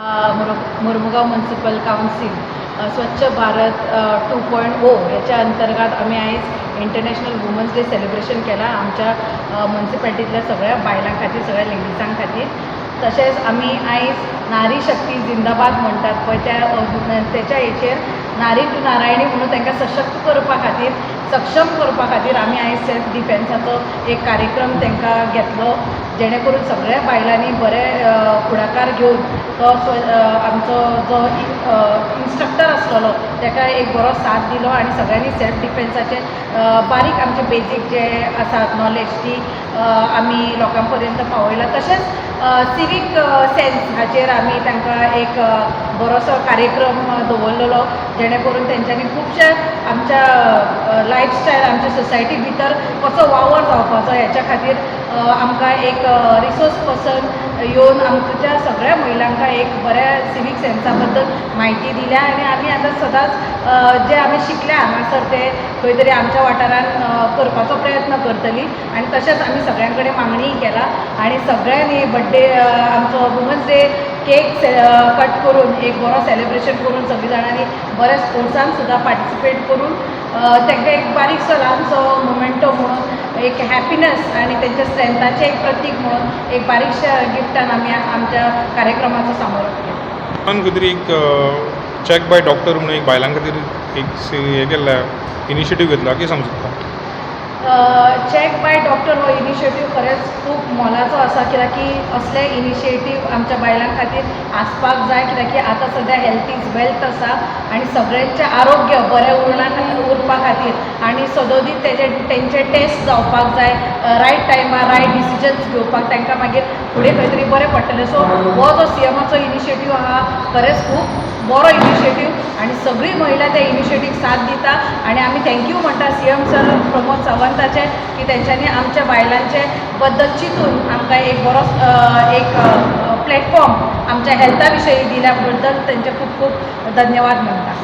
मुरमुगाव municipal council स्वच्छ भारत 2.0 याच्या अंतर्गत आम्ही आज इंटरनॅशनल वुमन्स डे सेलिब्रेशन केला आमच्या म्युनिसिपॅलिटीतल्या सगळ्या बायलां खातीर, सगळ्या लेडीजां खातीर. तशेंच आमी आयज नारी शक्ती जिंदाबाद म्हणटात पळय त्याच्या हेचेर नारी टू नारायणी म्हणून तांकां सशक्त करपा खातीर, सक्षम करपा खातीर आमी आयज सेल्फ डिफेन्साचो एक कार्यक्रम तांकां घेतलो, जेणे करून सगळ्या बायलांनी बरे फुडाकार घेवन तो आमचो जो इन्स्ट्रक्टर आसलेलो ताका एक बरो साथ दिलो आनी सगळ्यांनी सेल्फ डिफेन्साचे बारीक आमचे बेजीक जे आसात नॉलेज ती आमी लोकां पर्यंत पावयला. तशेंच सिवीक सेन्स हाचेर आमी तांकां एक बरोसो कार्यक्रम दवरलेलो, जेणे करून तेंच्यांनी खुबशे आमच्या लायफस्टायल आमच्या सोसायटी भितर कसो वावर जावपाचो हेच्या खातीर आमकां एक रिसोर्स पर्सन येवन आमच्या सगळ्या महिलांक एक बऱ्या सिवीक सेन्सा बद्दल म्हायती दिल्या आनी आमी आतां सदांच जे आमी शिकल्या हांगासर ते खंय तरी आमच्या वाठारांत करपाचो प्रयत्न करतली. आनी तशेंच आमी सगळ्यां कडेन मागणी केला आनी सगळ्यांनी बड्डे आमचो वुमन्स डे केक कट करून एक बरो सेलिब्रेशन करून सगळीं जाणांनी बऱ्या स्पोर्ट्सान सुद्दां पार्टिसिपेट करून तांकां एक बारीकसो ल्हानसो मोमेंटो म्हणून एक हॅपिनस आनी तेंच्या स्ट्रेंथाचें एक प्रतीक म्हणून एक बारीकशा गिफ्टान आमी आमच्या कार्यक्रमाचो समारोप केलो. खंय तरी एक चॅक बाय डॉक्टर म्हणून एक बायलां खातीर एक हे केल्ल्या इनिशिएटीव घेतला, कितें सांगूं शकता? चॅक बाय डॉक्टर हो इनिशिएटीव खरेंच खूब मोलाचो आसा, कित्याक की असले इनिशिएटीव आमच्या बायलां खातीर आसपाक जाय, कित्याक की आतां सद्या हेल्थ इज वेल्थ आसा आनी सगळ्यांचें आरोग्य बरें उरपा खातीर आनी सदोदीत तेंचे टेस्ट जावपाक जाय, रायट टायमार रायट डिसिजन्स घेवपाक तांकां मागीर फुडें खंय तरी बरें पडटलें. सो हो जो सीएमाचो इनिशिएटीव आहा खरेंच खूब बरो इनिशिएटीव आनी सगळी महिला त्या इनिशिएटीव साथ दिता आनी आमी थँक्यू म्हणटा सीएम सर प्रमोद सावंताचे की तेंच्यांनी आमच्या बायलांचे बद्दल चिंतून आमकां एक बरो एक प्लॅटफॉर्म आमच्या हेल्था विशयी दिल्या बद्दल तेंचे खूब खूब धन्यवाद म्हणटा.